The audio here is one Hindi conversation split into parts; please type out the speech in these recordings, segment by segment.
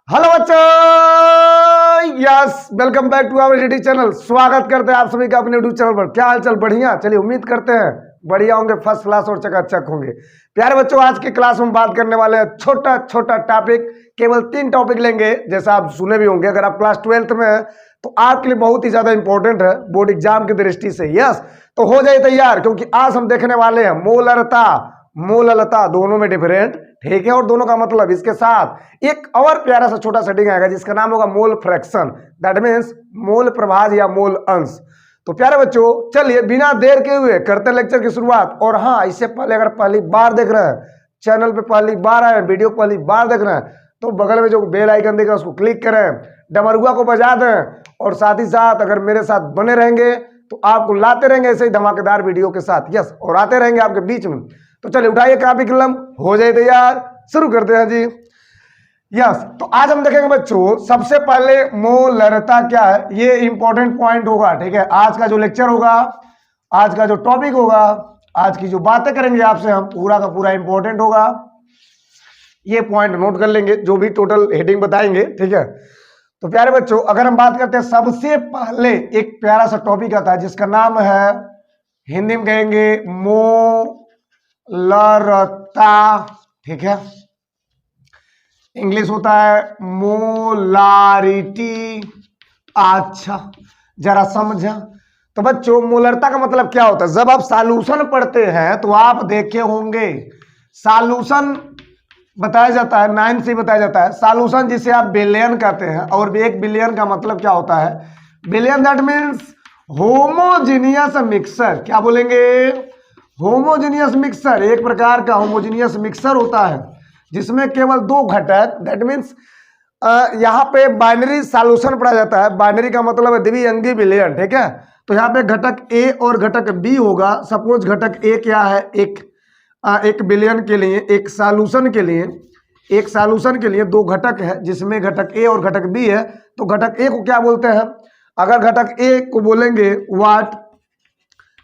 हेलो बच्चों, yes welcome back to our YouTube channel. स्वागत करते हैं आप सभी का अपने यूट्यूब चैनल पर। क्या हालचाल? बढ़िया। चलिए उम्मीद करते हैं बढ़िया होंगे, फर्स्ट क्लास और चकाचक होंगे। प्यारे बच्चों, आज की क्लास में बात करने वाले हैं छोटा छोटा टॉपिक, केवल 3 टॉपिक लेंगे। जैसा आप सुने भी होंगे, अगर आप क्लास 12th में हैं तो आपके लिए बहुत ही ज्यादा इंपॉर्टेंट है बोर्ड एग्जाम की दृष्टि से। यस, तो हो जाए तैयार, क्योंकि आज हम देखने वाले हैं मोलरता मोललता, दोनों में डिफरेंट, ठीक है। और दोनों का मतलब, इसके साथ एक और प्यारा सा छोटा सेटिंग आएगा जिसका नाम होगा mole fraction, that means mole प्रभाज या मोल अंश। तो प्यारे बच्चों, चलिए बिना देर के हुए करते हैं लेक्चर की शुरुआत। और हाँ, इससे पहले अगर पहली बार देख रहे हैं, चैनल पे पहली बार आए, वीडियो पहली बार देख रहे हैं, तो बगल में जो बेल आइकन दिख रहा है उसको क्लिक करें, डमरुआ को बजा दें, और साथ ही साथ अगर मेरे साथ बने रहेंगे तो आपको लाते रहेंगे ऐसे ही धमाकेदार वीडियो के साथ। यस, और आते रहेंगे आपके बीच में। तो चलिए उठाइए कापी कलम, हो जाए तैयार, शुरू करते हैं जी। यस, तो आज हम देखेंगे बच्चों, सबसे पहले मोलरता क्या है, ये इंपॉर्टेंट पॉइंट होगा, ठीक है। आज का जो लेक्चर होगा, आज का जो टॉपिक होगा, आज की जो बातें करेंगे आपसे हम, पूरा का पूरा इंपॉर्टेंट होगा। ये पॉइंट नोट कर लेंगे, जो भी टोटल हेडिंग बताएंगे, ठीक है। तो प्यारे बच्चों, अगर हम बात करते हैं, सबसे पहले एक प्यारा सा टॉपिक आता है जिसका नाम है, हिंदी में कहेंगे मोलरता, ठीक है। इंग्लिश होता है मोलारिटी। अच्छा, जरा समझा। तो बच्चों, मोलरता का मतलब क्या होता है? जब आप सॉल्यूशन पढ़ते हैं तो आप देखे होंगे, सॉल्यूशन बताया जाता है, 9 से बताया जाता है सॉल्यूशन, जिसे आप बिलियन कहते हैं। और 1 बिलियन का मतलब क्या होता है? Billion that means homogeneous mixer. क्या बोलेंगे? Homogeneous mixer. एक प्रकार का होमोजीनियस मिक्सर होता है जिसमें केवल 2 घटक, दैट मीन्स यहाँ पे बाइनरी सॉल्यूशन पढ़ा जाता है। बाइनरी का मतलब है द्विअंगी बिलियन, ठीक है। तो यहाँ पे घटक ए और घटक बी होगा। सपोज घटक ए क्या है, एक बिलियन के लिए, एक सॉल्यूशन के लिए, एक सॉल्यूशन के लिए 2 घटक है जिसमें घटक ए और घटक बी है। तो घटक ए को क्या बोलते हैं? अगर घटक ए को बोलेंगे वाट,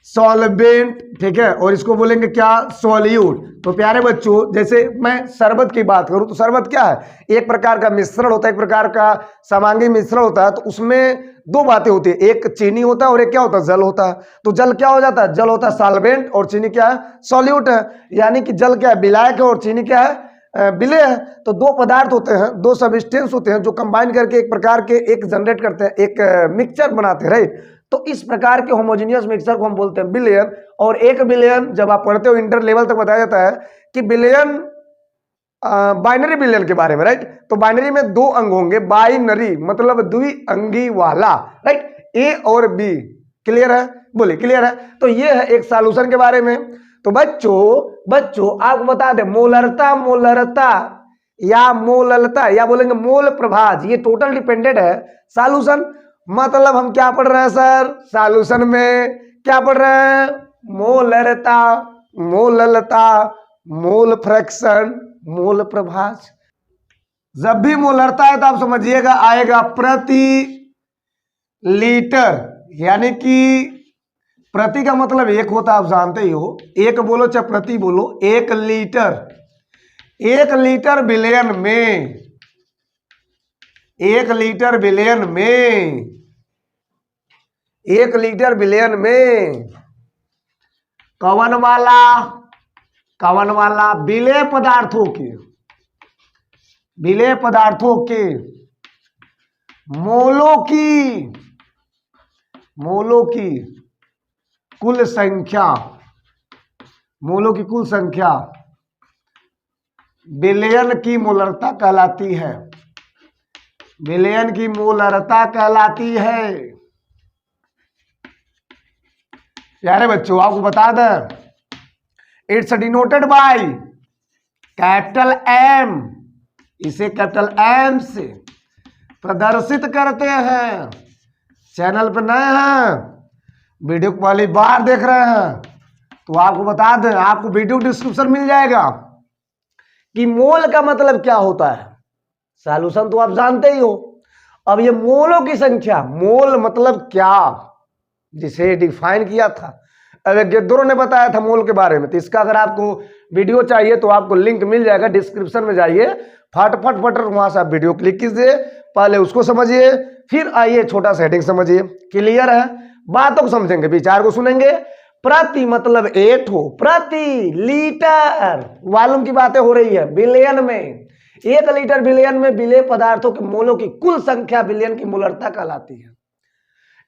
सॉल्वेंट, ठीक है। और इसको बोलेंगे क्या? सॉल्यूट। तो प्यारे बच्चों, जैसे मैं शरबत की बात करूं तो शरबत क्या है? एक प्रकार का मिश्रण होता है, एक प्रकार का समांगी मिश्रण होता है। तो उसमें 2 बातें होती है, एक चीनी होता है और एक क्या होता है? जल होता है। तो जल क्या हो जाता है? जल होता है सॉल्वेंट, और चीनी क्या है? सॉल्यूट है। यानी कि जल क्या है? विलायक है, और चीनी क्या है? विलेय है। तो 2 पदार्थ होते हैं, 2 सब्सटेंस होते हैं जो कंबाइन करके एक प्रकार के एक जनरेट करते हैं, एक मिक्सचर बनाते हैं, राइट। तो इस प्रकार के होमोजेनियस मिक्सचर को हम बोलते हैं बिलियन। और 1 बिलियन जब आप पढ़ते हो इंटर लेवल तक बताया जाता है कि बिलियन, बाइनरी बिलियन के बारे में, राइट। तो बाइनरी में 2 अंग होंगे, बाइनरी मतलब द्विअंगी वाला, राइट, ए और बी। क्लियर है? बोलिए क्लियर है? तो ये है एक सॉल्यूशन के बारे में। तो बच्चों आपको बता दें, मोलरता या मोललता या बोलेंगे मोल प्रभाज, ये टोटल डिपेंडेंट है सॉल्यूशन। मतलब हम क्या पढ़ रहे हैं सर? सॉल्यूशन में क्या पढ़ रहे हैं? मोलरता, मोललता, मोल फ्रैक्शन, मोल प्रभाज। जब भी मोलरता है तो आप समझिएगा आएगा प्रति लीटर, यानी कि प्रति का मतलब 1 होता है, आप जानते ही हो। 1 बोलो चाहे प्रति बोलो, 1 लीटर, 1 लीटर बिलियन में, 1 लीटर बिलियन में, 1 लीटर बिलियन में कवन वाला विलेय पदार्थों के मोलों की कुल संख्या बिलियन की मोलरता कहलाती है। बिलियन की मोलरता कहलाती है। प्यारे बच्चों, आपको बता दें, it's denoted by capital M. इसे कैपिटल एम से प्रदर्शित करते हैं। चैनल पर नए हैं, वीडियो को पहली बार देख रहे हैं, तो आपको बता दें, आपको वीडियो डिस्क्रिप्शन मिल जाएगा कि मोल का मतलब क्या होता है। सॉल्यूशन तो आप जानते ही हो। अब ये मोलों की संख्या, मोल मतलब क्या, जिसे डिफाइन किया था अवोगाद्रो ने बताया था मोल के बारे में। तो इसका अगर आपको वीडियो चाहिए तो आपको लिंक मिल जाएगा, डिस्क्रिप्शन में जाइए, फटाफट वहां से आप वीडियो क्लिक कीजिए, पहले उसको समझिए, फिर आइए छोटा सा हेडिंग समझिए। क्लियर है? बातों को समझेंगे, विचार को सुनेंगे। प्रति मतलब एट हो, प्रति लीटर वॉल्यूम की बातें हो रही है, बिलियन में 1 लीटर बिलियन में विलेय पदार्थों के मोलों की कुल संख्या बिलियन की मोलरता कहलाती है।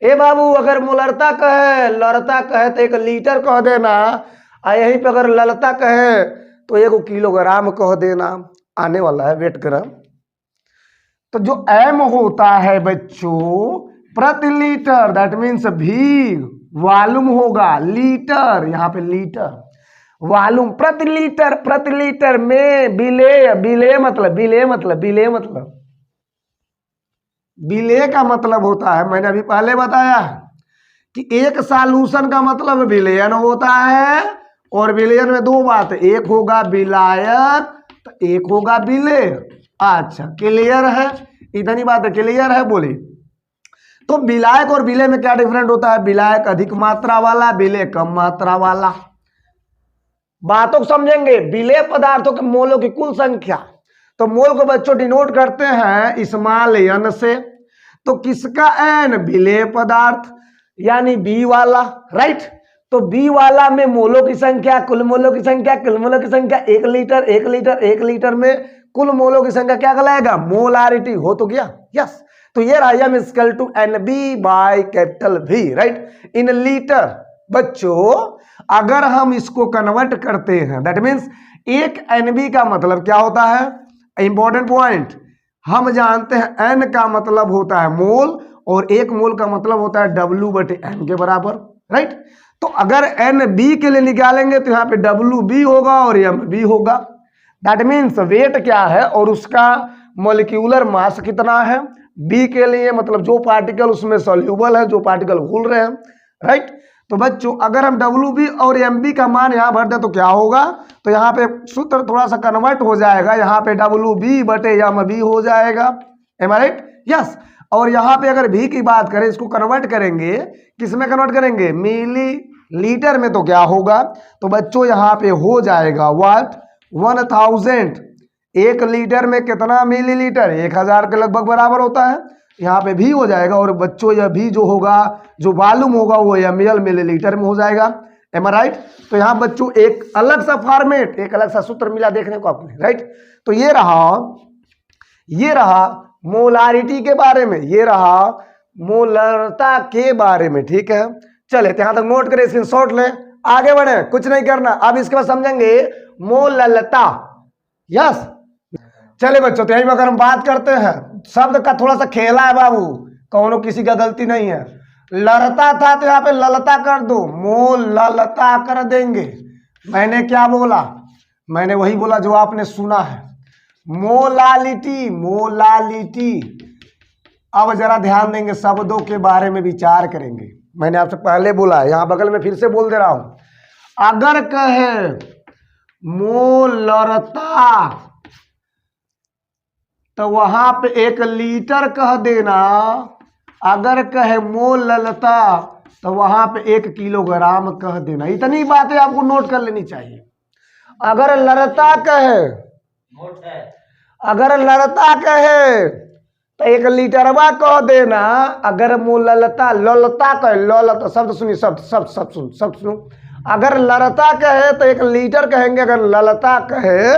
ए बाबू, अगर मोलरता कहे, लड़ता कहे तो 1 लीटर कह देना, और यहीं पे अगर ललता कहे तो 1 किलोग्राम कह देना। आने वाला है, वेट करा। तो जो एम होता है बच्चों प्रति लीटर, दैट मीन्स भी वॉल्यूम होगा, लीटर यहाँ पे लीटर वॉल्यूम, प्रति लीटर में विलेय, विलेय मतलब विलेय का मतलब होता है, मैंने अभी पहले बताया है कि एक सॉल्यूशन का मतलब विलयन होता है, और विलयन में 2 बात, एक होगा विलायक तो एक होगा विलेय। अच्छा, क्लियर है? इतनी बात है, क्लियर है? बोलिए। तो विलायक और विलेय में क्या डिफरेंट होता है? विलायक अधिक मात्रा वाला, विलेय कम मात्रा वाला। बातों को समझेंगे। विलेय पदार्थों के मोलों की कुल संख्या, तो मोल को बच्चों डिनोट करते हैं स्मॉल n से। तो किसका n? विलेय पदार्थ यानी बी वाला, राइट। तो बी वाला में मोलों की संख्या, कुल मोलों की संख्या, 1 लीटर, 1 लीटर में कुल मोलों की संख्या क्या कहलाएगा? मोलारिटी। हो तो गया? यस। तो ये रहा m equal to NB/V, right, in litre. बच्चों अगर हम इसको कन्वर्ट करते हैं, दैट मीन्स 1 NB का मतलब क्या होता है? इंपॉर्टेंट पॉइंट, हम जानते हैं n का मतलब होता है मोल, और 1 मोल का मतलब होता है W/M के बराबर, राइट। तो अगर NB के लिए निकालेंगे तो यहाँ पे WB होगा और MB होगा। दैट मीन्स वेट क्या है और उसका मॉलिक्यूलर मास कितना है। B के लिए मतलब जो पार्टिकल उसमें सॉल्यूबल है, जो पार्टिकल घुल रहे हैं, राइट। तो बच्चों अगर हम WB और MB का मान यहाँ भर दें तो क्या होगा? तो यहाँ पे सूत्र थोड़ा सा कन्वर्ट हो जाएगा, यहाँ पे WB/MB हो जाएगा। एम आई राइट? यस। और यहाँ पे अगर भी की बात करें, इसको कन्वर्ट करेंगे, किस में कन्वर्ट करेंगे? मिली लीटर में। तो क्या होगा? तो बच्चों यहाँ पे हो जाएगा व्हाट? 1000। 1 लीटर में कितना मिलीलीटर? 1000 के लगभग बराबर होता है। यहाँ पे भी हो जाएगा, और बच्चों यह भी जो होगा, जो वॉल्यूम होगा वो ml मिलीलीटर में हो जाएगा। एम आई राइट? तो यहाँ बच्चों एक अलग सा फॉर्मेट, एक अलग सा सूत्र मिला देखने को आपने, राइट। तो ये रहा मोलारिटी के बारे में, ये रहा मोलरता के बारे में, ठीक है। चले तो यहाँ तक नोट करें, स्क्रीनशॉट लें, आगे बढ़े, कुछ नहीं करना। अब इसके बाद समझेंगे मोललता। यस, चले बच्चों, तो यही अगर हम बात करते हैं, शब्द का थोड़ा सा खेला है बाबू, कौनो किसी का गलती नहीं है। ललता था तो यहाँ पे ललता कर दो, मोललता कर देंगे। मैंने क्या बोला? मैंने वही बोला जो आपने सुना है, मोलालिटी, मोलालिटी। अब जरा ध्यान देंगे, शब्दों के बारे में विचार करेंगे। मैंने आपसे पहले बोला है, यहां बगल में फिर से बोल दे रहा हूं। अगर कहे मोलरता तो वहां पे 1 लीटर कह देना। अगर कहे मोललता तो वहां पे 1 किलोग्राम कह देना। इतनी बातें आपको नोट कर लेनी चाहिए। अगर लड़ता कहे, अगर लड़ता कहे तो 1 लीटरवा कह देना। अगर मोललता, ललता कहे, ललता शब्द सुनिए, शब्द सुनो। अगर लड़ता कहे तो 1 लीटर कहेंगे, अगर ललता कहे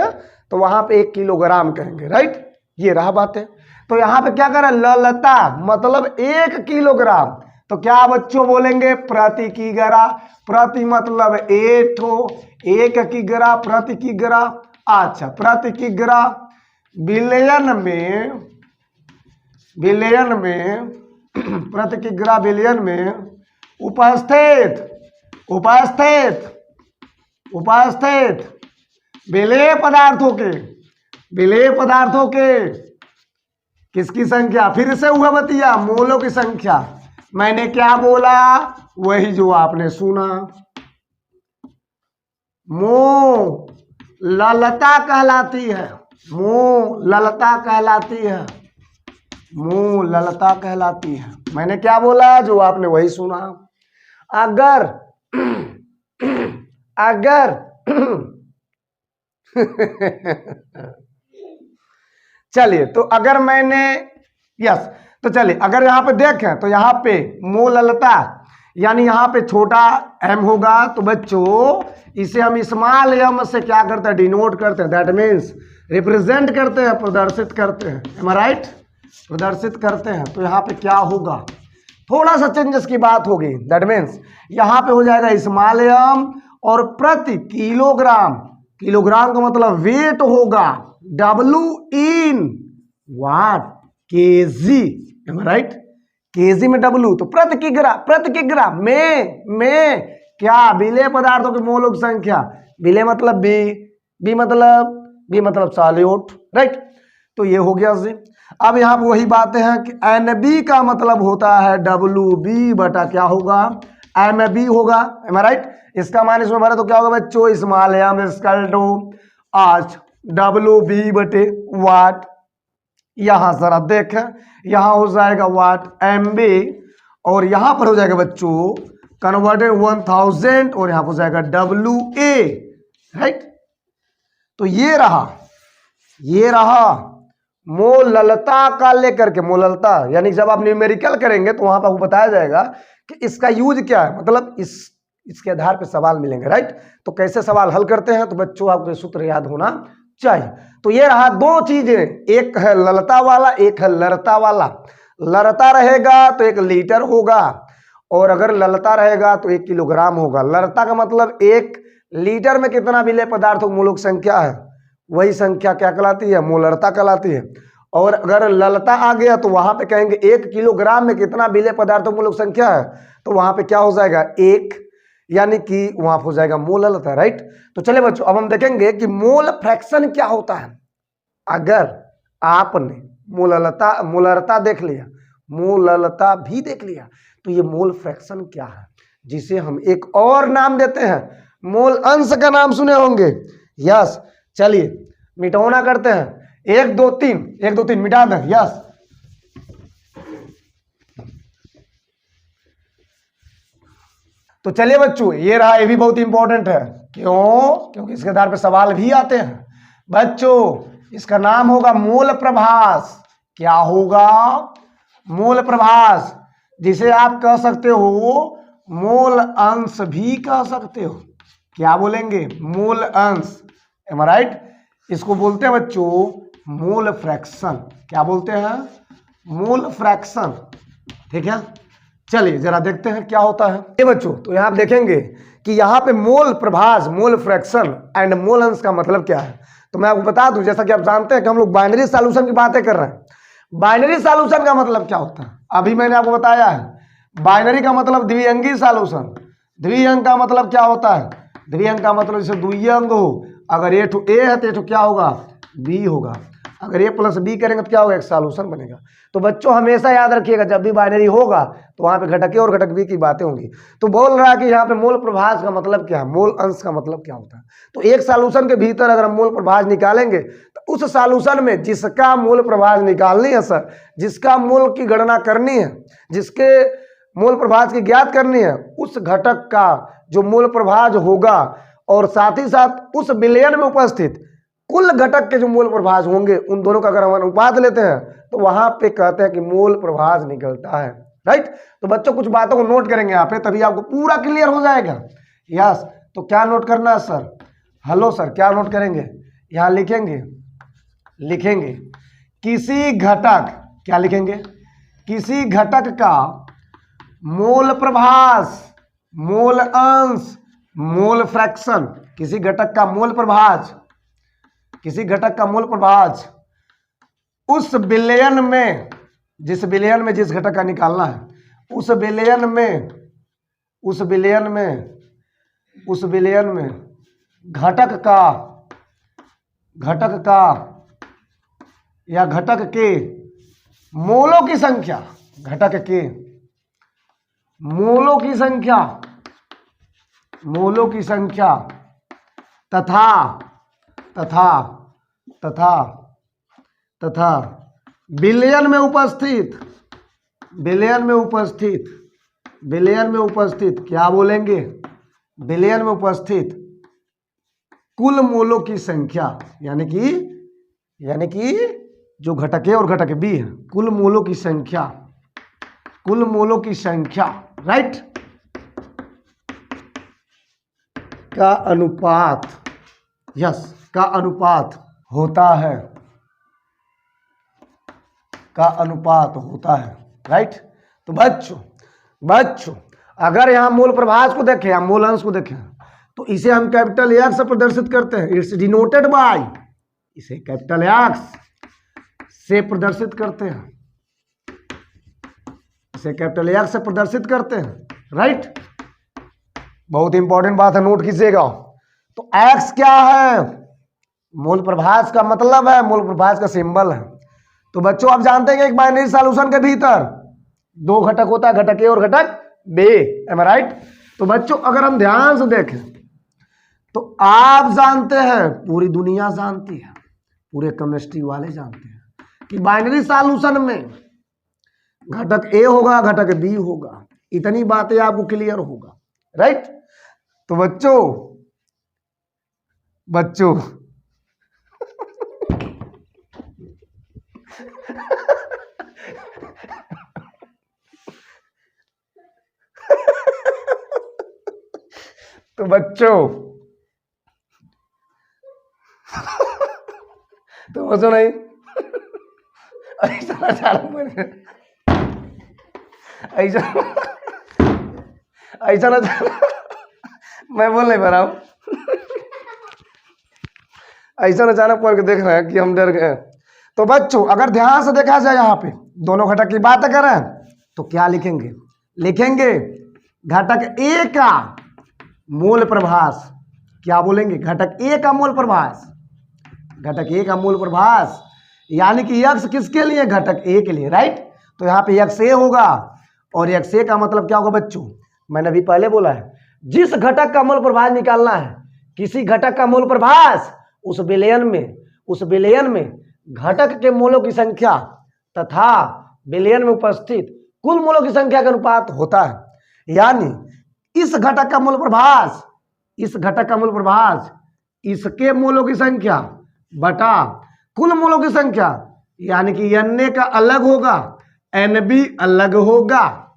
तो वहां पे 1 किलोग्राम कहेंगे, राइट। ये रहा बातें। तो यहाँ पे क्या करें? ललता मतलब 1 किलोग्राम। तो क्या बच्चों बोलेंगे? प्रति किग्रा। प्रति मतलब 8 हो, 1 किग्रा, प्रति किग्रा। अच्छा, प्रति किग्रा। विलयन में प्रति किग्रा विलयन में उपस्थित विलेय पदार्थों के किसकी संख्या? फिर से हुआ बतिया, मोलों की संख्या। मैंने क्या बोला? वही जो आपने सुना। मोललता कहलाती है, मोललता कहलाती है, मोललता कहलाती है। मैंने क्या बोला? जो आपने वही सुना। अगर अगर चलिए, तो अगर मैंने यस, तो चलिए अगर यहां पे देखें तो यहां पे मोललता यानी यहां पे छोटा m होगा, तो बच्चों इसे हम स्मॉल m से क्या करते हैं, डिनोट करते हैं, दैट मीन्स रिप्रेजेंट करते हैं, प्रदर्शित करते हैं, एम आई राइट, प्रदर्शित करते हैं। तो यहाँ पे क्या होगा, थोड़ा सा चेंजेस की बात होगी, दैट मीन्स यहाँ पे हो जाएगा स्मॉल m और प्रति किलोग्राम, किलोग्राम का मतलब वेट होगा W इन वाट, केजी, एम आई राइट, केजी में W, तो प्रति किग्रा में क्या, विलेय पदार्थों की मोलों की संख्या, विलेय मतलब बी मतलब सॉल्यूट, राइट। तो ये हो गया जी। अब यहाँ पर वही बातें हैं कि NB का मतलब होता है WB बटा क्या होगा, MB होगा, एम आई राइट। इसका मान इसमें भरा तो क्या होगा बच्चों, स्मॉल m इक्वल टू आज WB बटे वाट। यहां जरा देखें, यहां हो जाएगा वाट MB और यहां पर हो जाएगा बच्चों कन्वर्टेड 1000 और यहां पर हो जाएगा WA, राइट। तो ये रहा मोललता का लेकर के, मोललता यानी जब आप न्यूमेरिकल करेंगे तो वहां पर आपको बताया जाएगा कि इसका यूज क्या है, मतलब इसके आधार पे सवाल मिलेंगे, राइट। तो कैसे सवाल हल करते हैं, तो बच्चों आपको सूत्र याद होना चाहिए। तो ये रहा दो चीजें, एक है ललता वाला, एक है लरता वाला। लरता रहेगा तो 1 लीटर होगा और अगर ललता रहेगा तो 1 किलोग्राम होगा। लरता का मतलब 1 लीटर में कितना विलेय पदार्थों की मोलों की संख्या है, वही संख्या क्या कहलाती है, मोलरता कहलाती है। और अगर ललता आ गया तो वहां पे कहेंगे 1 किलोग्राम में कितना विलेय पदार्थों की मोलों की संख्या है, तो वहां पे क्या हो जाएगा 1, यानी कि वहां हो जाएगा मोललता, राइट। तो चलिए बच्चों अब हम देखेंगे कि मोल फ्रैक्शन क्या होता है। अगर आपने मोलरता देख लिया, मोललता भी देख लिया, तो ये मोल फ्रैक्शन क्या है, जिसे हम एक और नाम देते हैं, मोल अंश का नाम सुने होंगे, यस। चलिए मिटाना करते हैं, 1 2 3 मिटा दें, यस। तो चलिए बच्चों ये रहा, ये भी बहुत इंपॉर्टेंट है, क्योंकि इसके आधार पे सवाल भी आते हैं बच्चों। इसका नाम होगा मोल प्रभास। क्या होगा, मोल प्रभास, जिसे आप कह सकते हो मोल अंश भी कह सकते हो। क्या बोलेंगे, मोल अंश, एम आई राइट। इसको बोलते हैं बच्चों मोल फ्रैक्शन। क्या बोलते हैं, मोल फ्रैक्शन, ठीक है। चलिए जरा देखते हैं क्या होता है ये बच्चों। तो यहां आप देखेंगे कि यहां पे मोल प्रभास, मोल फ्रैक्शन एंड मोल अंश का मतलब क्या है। तो मैं आपको बता दूं, जैसा कि आप जानते हैं कि हम लोग बाइनरी सॉल्यूशन की बातें कर रहे हैं। बाइनरी सॉल्यूशन का मतलब क्या होता है, अभी मैंने आपको बताया है। बाइनरी का मतलब द्विअंगी सॉल्यूशन। द्विअंग का मतलब क्या होता है, द्विअंग का मतलब जैसे द्वितीय अंग हो, अगर ए टू ए है तो ए टू क्या होगा, बी होगा। अगर ए प्लस बी करेंगे तो क्या होगा, एक सॉल्यूशन बनेगा। तो बच्चों हमेशा याद रखिएगा जब भी बाइनरी होगा तो वहां पे घटक ए और घटक बी की बातें होंगी। तो बोल रहा है कि यहाँ पे मोल प्रभास का मतलब क्या है, मोल अंश का मतलब क्या होता है। तो एक सॉल्यूशन के भीतर अगर हम मोल प्रभास निकालेंगे तो उस सॉल्यूशन में जिसका मोल प्रभास निकालनी है सर, जिसका मोल की गणना करनी है, जिसके मोल प्रभास की ज्ञात करनी है, उस घटक का जो मोल प्रभास होगा और साथ ही साथ उस विलयन में उपस्थित कुल घटक के जो मोल प्रभास होंगे, उन दोनों का अगर हम अनुपात लेते हैं तो वहां पे कहते हैं कि मोल प्रभास निकलता है, राइट। तो बच्चों कुछ बातों को नोट करेंगे यहाँ पे, तभी आपको पूरा क्लियर हो जाएगा। यस, तो क्या नोट करना है सर, हेलो सर, क्या नोट करेंगे, यहाँ लिखेंगे किसी घटक, क्या लिखेंगे, किसी घटक का मोल प्रभास, मोल अंश, मोल फ्रैक्शन, किसी घटक का मोल प्रभास, किसी घटक का मोल प्रभास उस विलयन में, जिस विलयन में जिस घटक का निकालना है, उस विलयन में घटक का या घटक के मोलों की संख्या, घटक के मोलों की संख्या तथा विलयन में उपस्थित क्या बोलेंगे, विलयन में उपस्थित कुल मोलों की संख्या, यानी कि जो घटक ए और घटक बी है, कुल मोलों की संख्या, कुल मोलों की संख्या, राइट, का अनुपात, यस, का अनुपात होता है, का अनुपात होता है, राइट। तो बच्चों अगर यहां मूल प्रभास को देखें या मूल अंश को देखें तो इसे हम कैपिटल एक्स से प्रदर्शित करते हैं, इट्स डिनोटेड बाय, इसे कैपिटल एक्स से प्रदर्शित करते हैं, इसे कैपिटल एक्स से प्रदर्शित करते हैं, राइट। बहुत इंपॉर्टेंट बात है, नोट कीजिएगा। तो एक्स क्या है? मूल प्रभास का मतलब है, मूल प्रभास का सिंबल है। तो बच्चों आप जानते हैं कि एक बाइनरी सॉल्यूशन के भीतर दो घटक होता है, घटक ए और घटक बी, एम आई राइट। तो बच्चों अगर हम ध्यान से देखें तो आप जानते हैं, पूरी दुनिया जानती है, पूरे केमिस्ट्री वाले जानते हैं कि बाइनरी सॉल्यूशन में घटक ए होगा, घटक बी होगा, इतनी बातें आपको क्लियर होगा, राइट। तो बच्चों तो बच्चों नहीं ऐसा ना मैं बोल नहीं पा रहा हूं, ऐसा अचानक पढ़ के देख रहे हैं कि हम डर गए। तो बच्चों अगर ध्यान से देखा जाए, यहाँ पे दोनों घटक की बात करें तो क्या लिखेंगे घटक ए का मूल प्रभास, क्या बोलेंगे? घटक ए का मूल प्रभास, घटक ए का मूल प्रभास, यानी कि यक्स किसके लिए? घटक ए के लिए, राइट। तो यहाँ पे यक्स ए होगा, और यक्स ए का मतलब क्या होगा बच्चों? मैंने अभी पहले बोला है, जिस घटक का मूल प्रभास निकालना है, किसी घटक का मूल प्रभास, उस विलयन में घटक के मूलों की संख्या तथा विलयन में उपस्थित कुल मूलों की संख्या का अनुपात होता है। यानी इस घटक का मूल प्रभास, इसके मूलों की संख्या बटा कुल मूलों की संख्या, यानी कि Na का अलग होगा, Nb अलग होगा।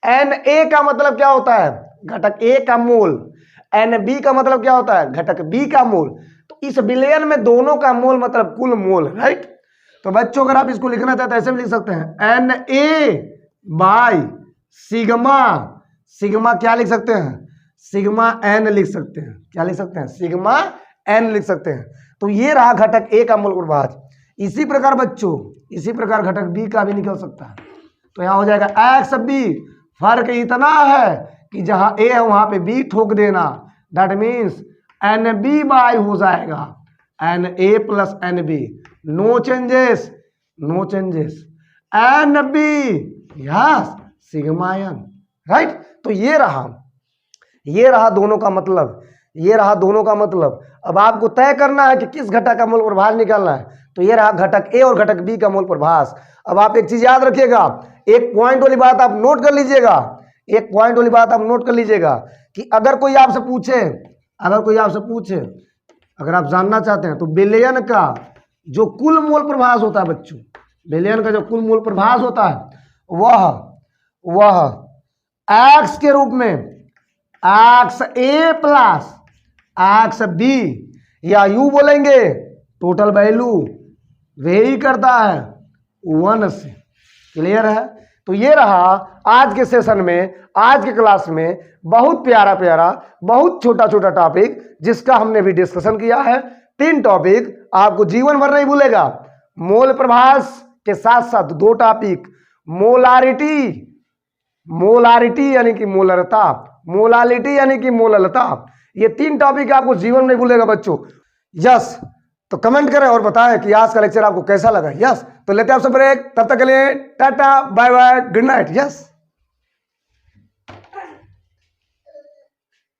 Na का मतलब क्या होता है? घटक ए का मूल। Nb का मतलब क्या होता है? घटक बी का मूल। तो इस विलयन में दोनों का मूल मतलब कुल मूल, राइट। तो बच्चों अगर आप इसको लिखना चाहते हैं ऐसे भी लिख सकते हैं, Na बाई सिग्मा क्या लिख सकते हैं? सिग्मा n लिख सकते हैं। क्या लिख सकते हैं? सिग्मा n लिख सकते हैं। तो ये रहा घटक ए का मूल प्रभास। इसी प्रकार बच्चों, इसी प्रकार घटक बी का भी निकल सकता है। तो यहां हो जाएगा एक्स बी, फर्क इतना है कि जहां ए है वहां पे बी ठोक देना, that means N B by हो जाएगा N A plus N B, no changes N B yes sigma N, right. तो ये रहा दोनों का मतलब, अब आपको तय करना है कि किस घटक का मूल प्रभास निकालना है। तो ये रहा घटक ए और घटक बी का मूल प्रभास। अब आप एक चीज याद रखिएगा, एक पॉइंट वाली बात आप नोट कर लीजिएगा, कि अगर कोई आपसे पूछे, अगर आप जानना चाहते हैं तो विलयन का जो कुल मूल प्रभास होता है बच्चों, विलयन का जो कुल मूल प्रभास होता है वह एक्स के रूप में एक्स ए प्लस एक्स बी, या यू बोलेंगे टोटल वैल्यू वेरी करता है 1 से। क्लियर है? तो ये रहा आज के सेशन में, आज के क्लास में बहुत प्यारा बहुत छोटा टॉपिक जिसका हमने भी डिस्कशन किया है। 3 टॉपिक आपको जीवन भर नहीं भूलेगा। मोल प्रभास के साथ साथ 2 टॉपिक, मोलारिटी यानी कि मोलरता, मोलालिटी यानी कि मोललता, ये 3 टॉपिक आपको जीवन में भूलेगा बच्चों। यस, तो कमेंट करें और बताएं कि आज का लेक्चर आपको कैसा लगा। यस, तो लेते हैं आपसे ब्रेक, तब तक के लिए टाटा bye bye good night. Yes.